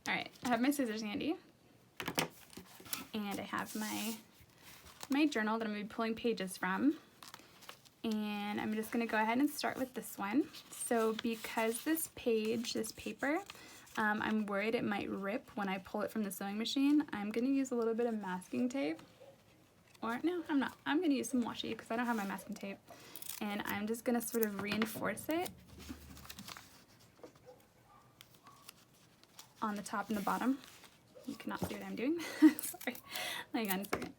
All right, I have my scissors handy, and I have my journal that I'm going to be pulling pages from, and I'm just going to go ahead and start with this one. So because this paper, I'm worried it might rip when I pull it from the sewing machine, I'm going to use a little bit of masking tape. Or no, I'm not. I'm going to use some washi because I don't have my masking tape. And I'm just going to sort of reinforce it on the top and the bottom. You cannot see what I'm doing. Sorry. Hang on a second.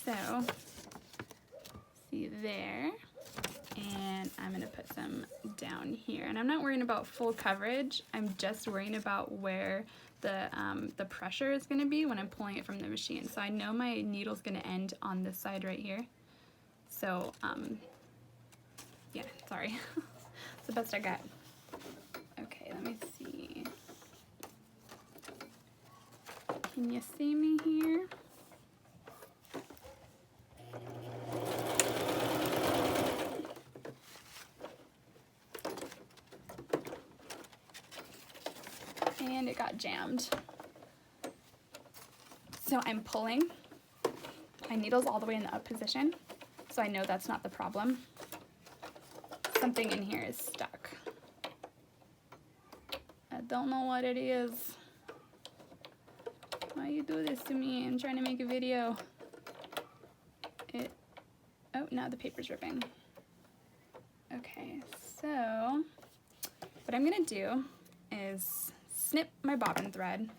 So, see there. And I'm going to put some down here. And I'm not worrying about full coverage. I'm just worrying about where the pressure is going to be when I'm pulling it from the machine. So I know my needle's going to end on this side right here. So, yeah, sorry. It's the best I got. Okay, let me see. Can you see me here? And it got jammed. So I'm pulling. My needle's all the way in the up position, so I know that's not the problem. Something in here is stuck. I don't know what it is. Why you do this to me? I'm trying to make a video. Oh, now the paper's ripping. Okay, so what I'm gonna do is snip my bobbin thread,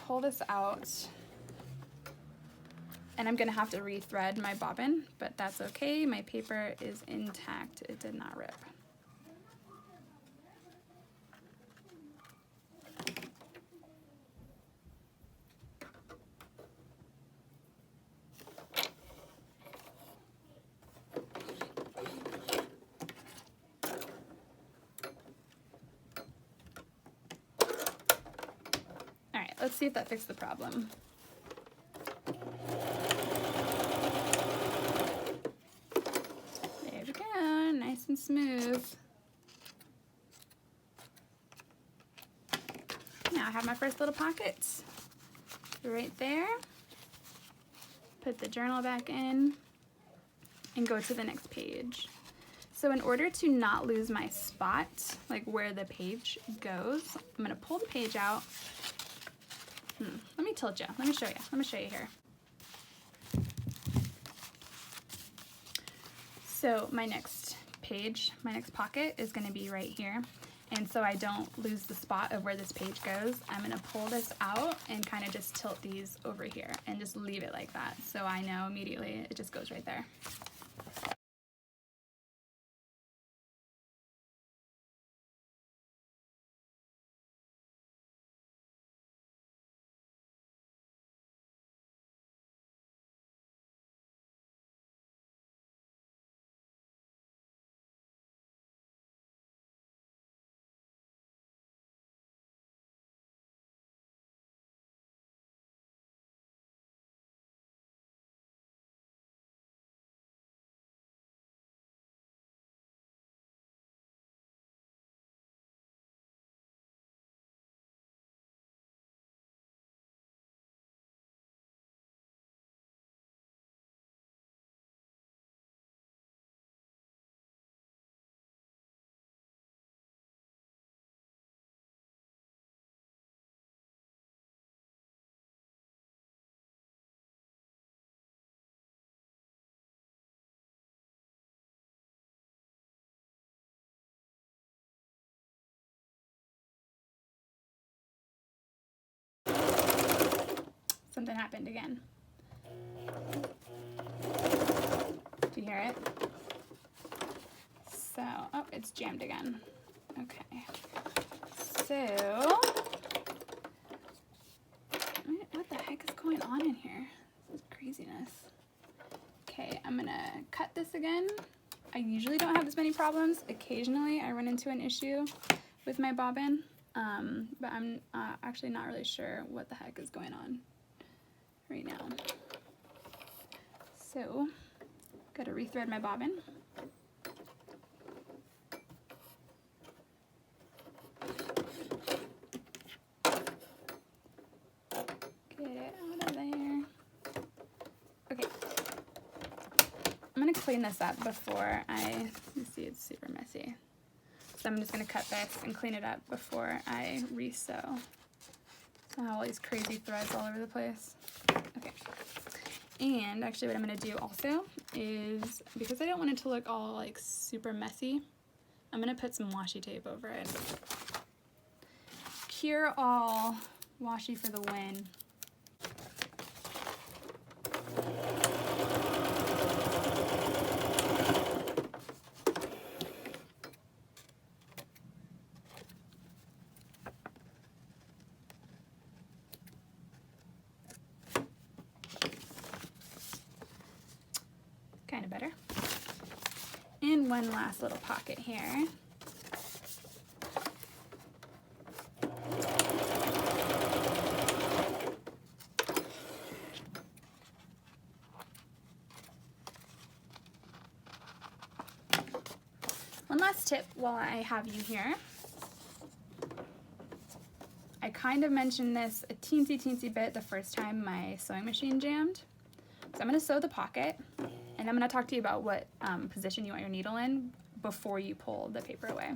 pull this out, and I'm gonna have to rethread my bobbin, but that's okay. My paper is intact. It did not rip. Let's see if that fixed the problem. There we go, nice and smooth. Now I have my first little pockets right there. Put the journal back in and go to the next page. So in order to not lose my spot, like where the page goes, I'm gonna pull the page out. Let me tilt you. Let me show you. Let me show you here. So my next page, my next pocket is going to be right here. And so I don't lose the spot of where this page goes, I'm going to pull this out and kind of just tilt these over here and just leave it like that. So I know immediately it just goes right there. Something happened again. Do you hear it? So, oh, it's jammed again. Okay. So, what the heck is going on in here? This is craziness. Okay, I'm gonna cut this again. I usually don't have this many problems. Occasionally I run into an issue with my bobbin, but I'm actually not really sure what the heck is going on right now. So, gotta rethread my bobbin. clean this up before you see it's super messy. So I'm just gonna cut this and clean it up before I re-sew. I have all these crazy threads all over the place. Okay. And actually what I'm gonna do also is, because I don't want it to look all like super messy, I'm gonna put some washi tape over it. Cure all, washi for the win. Kind of better. And one last little pocket here. One last tip while I have you here. I kind of mentioned this a teensy bit the first time my sewing machine jammed. So I'm going to sew the pocket, and I'm going to talk to you about what position you want your needle in before you pull the paper away.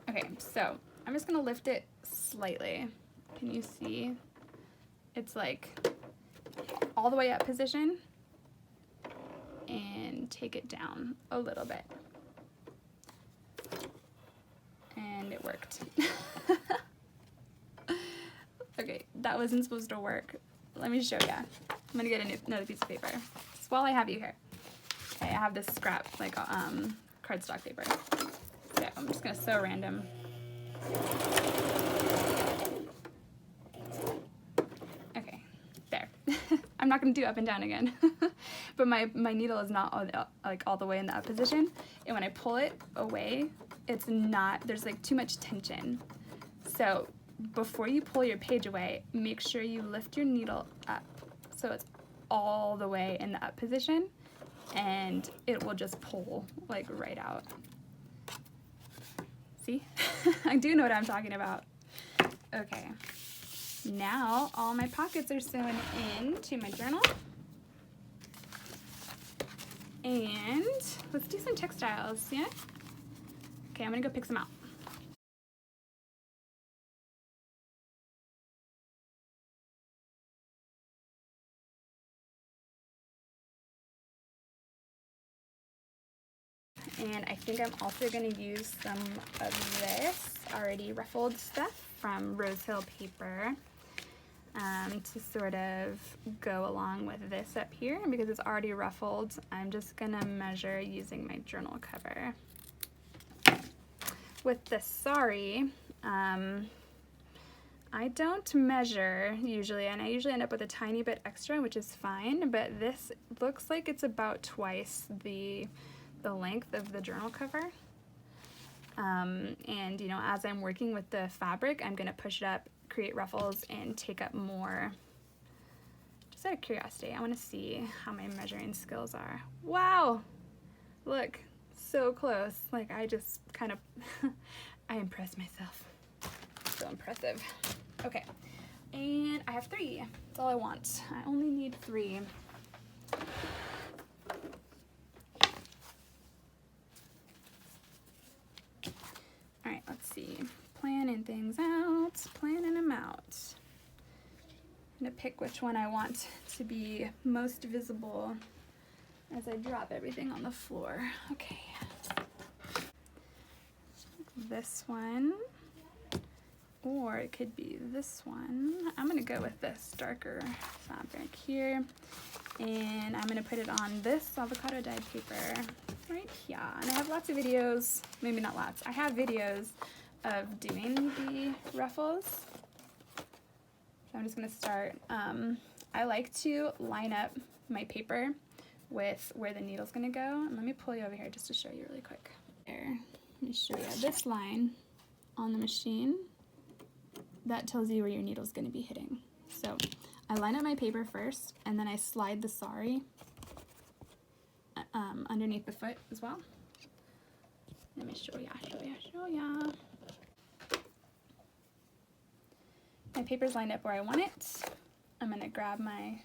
Okay, so I'm just going to lift it slightly. Can you see? It's like all the way up position, and take it down a little bit. And it worked. Okay, that wasn't supposed to work. Let me show you. I'm gonna get another piece of paper. Just while I have you here. Okay, I have this scrap, like cardstock paper. So I'm just gonna sew random. Okay, there. I'm not gonna do up and down again. But my needle is not all the way in the up position. And when I pull it away, it's not, there's like too much tension. So before you pull your page away, make sure you lift your needle up so it's all the way in the up position, and it will just pull like right out. See? I do know what I'm talking about. Okay, now all my pockets are sewn into my journal. And let's do some textiles, yeah? Okay, I'm gonna go pick some out. And I think I'm also going to use some of this already ruffled stuff from Rose Hill Paper to sort of go along with this up here. And because it's already ruffled, I'm just going to measure using my journal cover. With the sari, I don't measure usually, and I usually end up with a tiny bit extra, which is fine, but this looks like it's about twice the length of the journal cover. And you know, as I'm working with the fabric, I'm gonna push it up, create ruffles, and take up more. Just out of curiosity, I want to see how my measuring skills are. Wow, look, so close. Like, I just kind of I impress myself. So impressive. Okay, and I have 3. That's all I want. I only need 3. Alright, let's see. Planning things out, planning them out. I'm going to pick which one I want to be most visible as I drop everything on the floor. Okay. This one, or it could be this one. I'm going to go with this darker fabric here, and I'm going to put it on this avocado dyed paper right here. And I have lots of videos, maybe not lots, I have videos of doing the ruffles. So I'm just going to start. I like to line up my paper with where the needle's going to go. And let me pull you over here just to show you really quick. There, let me show you this line on the machine. That tells you where your needle's going to be hitting. So I line up my paper first, and then I slide the sari underneath the foot as well. Let me show ya. My paper's lined up where I want it. I'm gonna grab my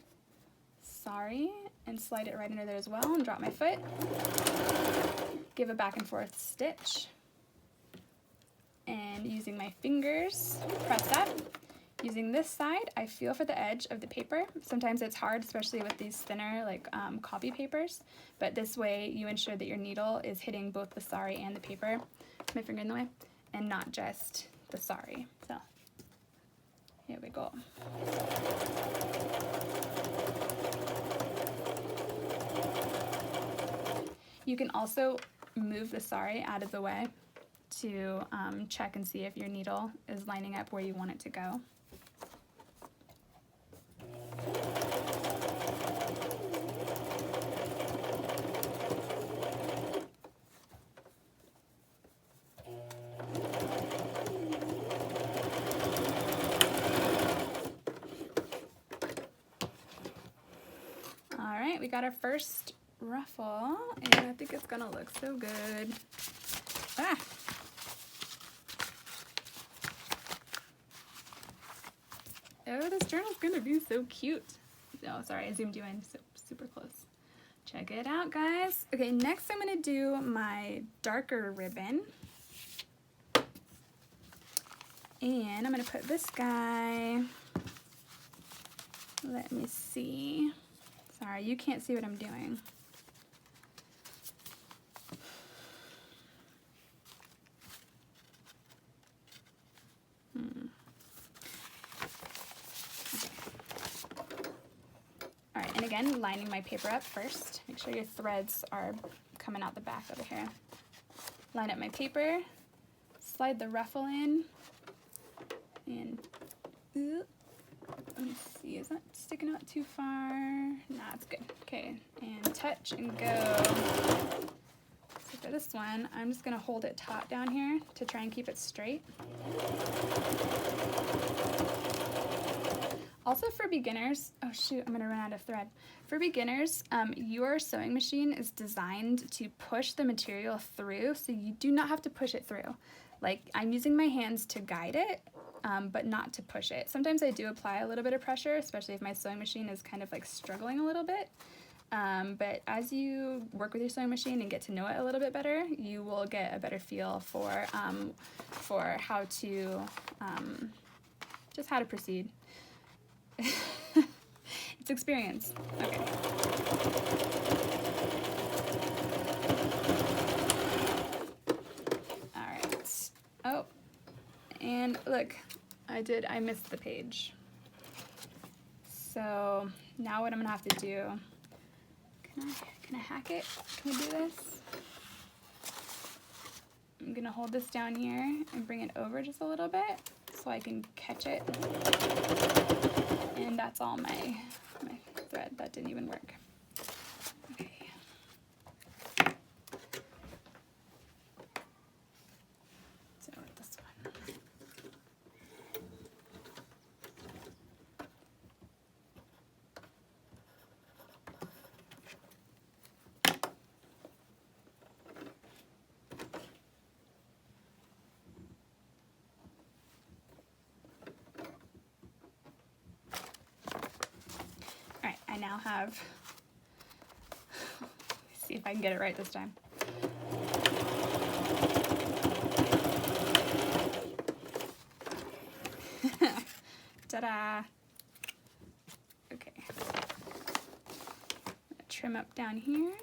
sari and slide it right under there as well and drop my foot. Give a back and forth stitch. And using my fingers, press up. Using this side, I feel for the edge of the paper. Sometimes it's hard, especially with these thinner like copy papers, but this way you ensure that your needle is hitting both the sari and the paper. My finger in the way, and not just the sari. So here we go. You can also move the sari out of the way to check and see if your needle is lining up where you want it to go. All right, we got our first ruffle, and I think it's gonna look so good. Ah! Oh, this journal's gonna be so cute. Oh, sorry, I zoomed you in so super close. Check it out, guys. Okay, next I'm gonna do my darker ribbon. And I'm gonna put this guy, let me see. Sorry, you can't see what I'm doing. Alright, and again, lining my paper up first. Make sure your threads are coming out the back over here. Line up my paper, slide the ruffle in, and let me see, is that sticking out too far? Nah, it's good. Okay, and touch and go. So for this one, I'm just gonna hold it taut down here to try and keep it straight. Also for beginners, oh shoot, I'm gonna run out of thread. For beginners, your sewing machine is designed to push the material through, so you do not have to push it through. Like, I'm using my hands to guide it, but not to push it. Sometimes I do apply a little bit of pressure, especially if my sewing machine is kind of like struggling a little bit. But as you work with your sewing machine and get to know it a little bit better, you will get a better feel for how to, just how to proceed. It's experience. Okay. All right. Oh, and look, I missed the page. So now what I'm gonna have to do, can I hack it? Can we do this? I'm gonna hold this down here and bring it over just a little bit so I can catch it. And that's all my thread. That didn't even work. Okay. So this one. I now have, let's see if I can get it right this time. Ta-da! Okay. I'm gonna trim up down here.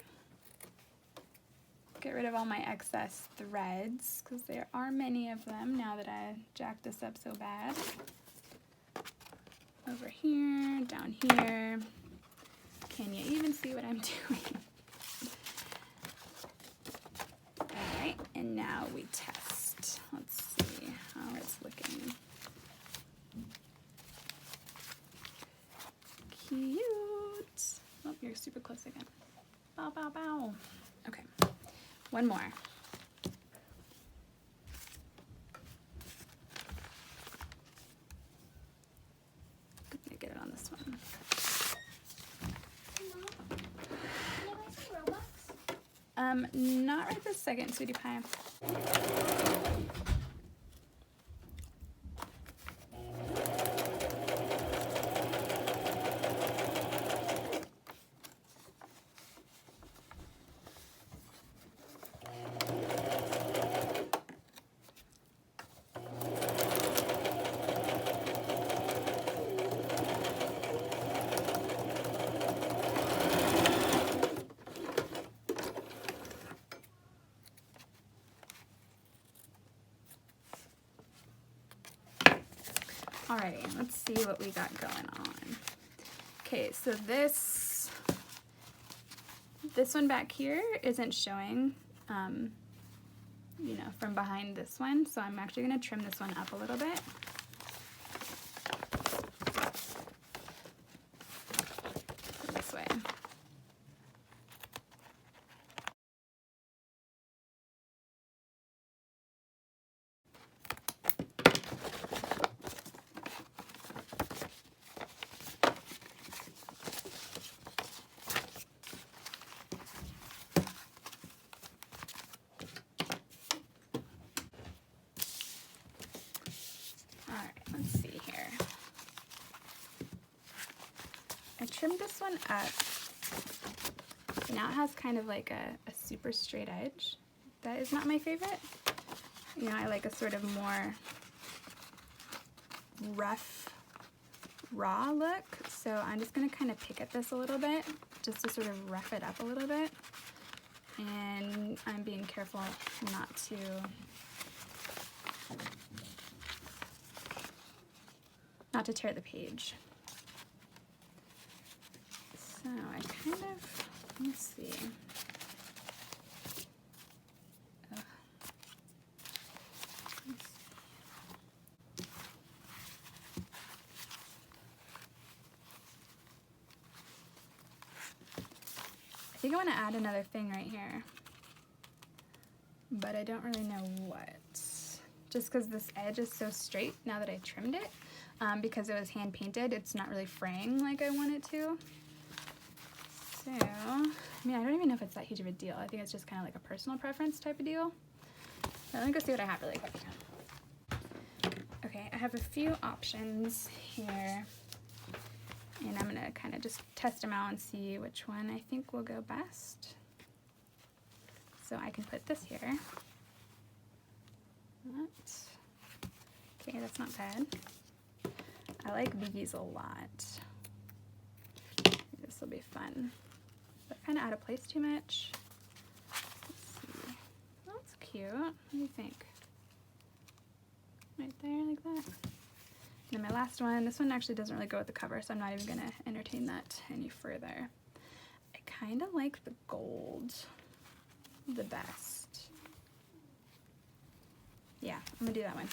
Get rid of all my excess threads, because there are many of them now that I jacked this up so bad. Over here, down here. Can you even see what I'm doing? Alright, and now we test. Let's see how it's looking. Cute! Oh, you're super close again. Bow, bow, bow. Okay, one more. I'm gonna get it on this one. Not right this second, sweetie pie. Alrighty, let's see what we got going on. Okay, so this one back here isn't showing, you know, from behind this one, so I'm actually going to trim this one up a little bit. This way. Let's see here. I trimmed this one up. So now it has kind of like a super straight edge. That is not my favorite. You know, I like a sort of more rough, raw look. So I'm just going to kind of pick at this a little bit, just to sort of rough it up a little bit. And I'm being careful not to tear the page. So I kind of, let's see. I think I want to add another thing right here, but I don't really know what. Just because this edge is so straight now that I trimmed it, because it was hand painted, it's not really fraying like I want it to. So, I mean, I don't even know if it's that huge of a deal. I think it's just kind of like a personal preference type of deal. So let me go see what I have really quick. Okay, I have a few options here, and I'm gonna kind of just test them out and see which one I think will go best. So I can put this here. Okay, that's not bad. I like these a lot. This will be fun. Is that kind of out of place too much? Let's see. Oh, that's cute. What do you think? Right there, like that. And then my last one, this one actually doesn't really go with the cover, so I'm not even going to entertain that any further. I kind of like the gold the best. Yeah, I'm going to do that one.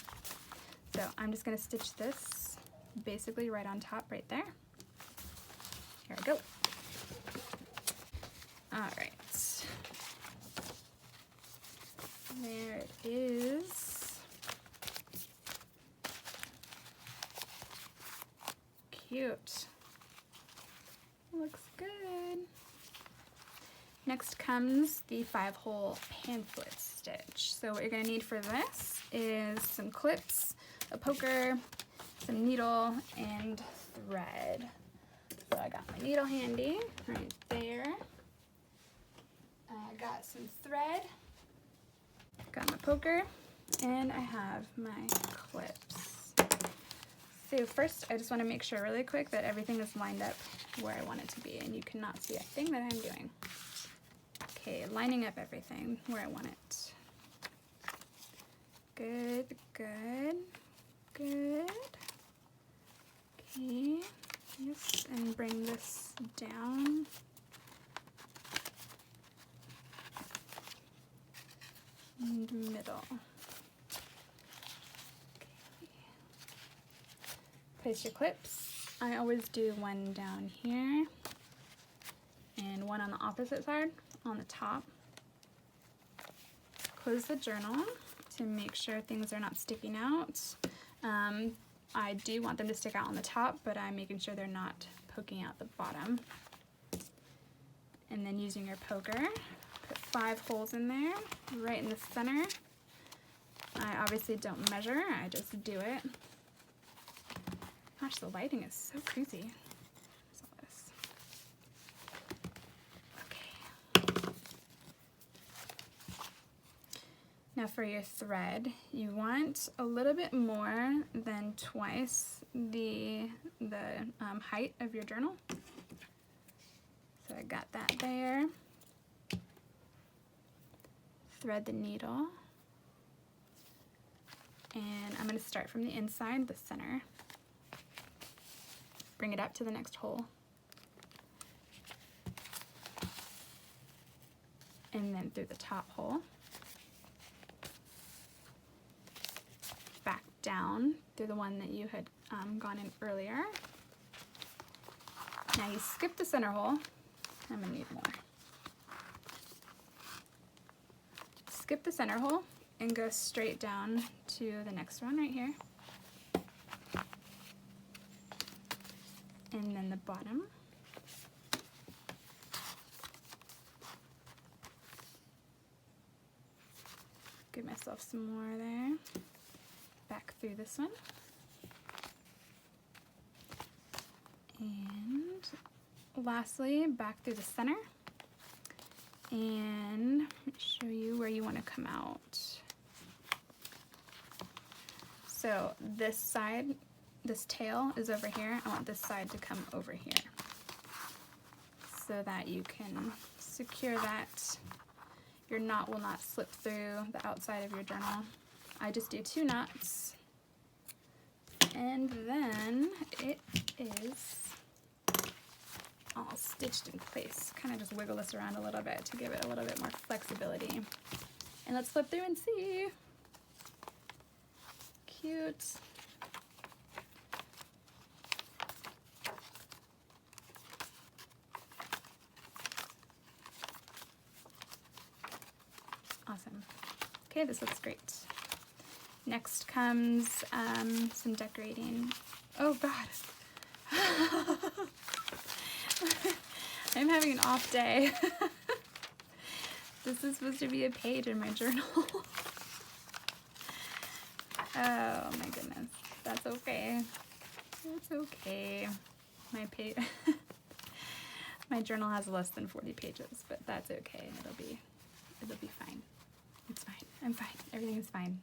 So I'm just going to stitch this basically right on top right there. Here I go. All right. There it is. Cute. Looks good. Next comes the 5-hole pamphlet stitch. So what you're going to need for this is some clips, a poker, some needle, and thread. So I got my needle handy right there. I got some thread, got my poker, and I have my clips. So first I just want to make sure really quick that everything is lined up where I want it to be, and you cannot see a thing that I'm doing. Okay, lining up everything where I want it. Good, good, good. Okay, yes, and bring this down. And middle. Okay. Place your clips. I always do one down here and one on the opposite side on the top. Close the journal to make sure things are not sticking out. I do want them to stick out on the top, but I'm making sure they're not poking out the bottom. And then using your poker, put 5 holes in there, right in the center. I obviously don't measure, I just do it. Gosh, the lighting is so crazy. Now for your thread, you want a little bit more than twice the height of your journal. So I got that there. Thread the needle. And I'm going to start from the inside, the center. bring it up to the next hole. And then through the top hole. Back down through the one that you had gone in earlier. Now you skip the center hole. I'm gonna need more. Skip the center hole and go straight down to the next one right here. And then the bottom. Give myself some more there. Back through this one. And lastly, back through the center. And let me show you where you want to come out. So this side, this tail is over here. I want this side to come over here so that you can secure that. Your knot will not slip through the outside of your journal. I just do 2 knots, and then it is all stitched in place. Kind of just wiggle this around a little bit to give it a little bit more flexibility. And let's flip through and see. Cute. Awesome. Okay, this looks great. Next comes some decorating. Oh God. I'm having an off day. This is supposed to be a page in my journal. Oh my goodness. That's okay. That's okay. My journal has less than 40 pages, but that's okay. It'll be fine. It's fine. I'm fine. Everything is fine.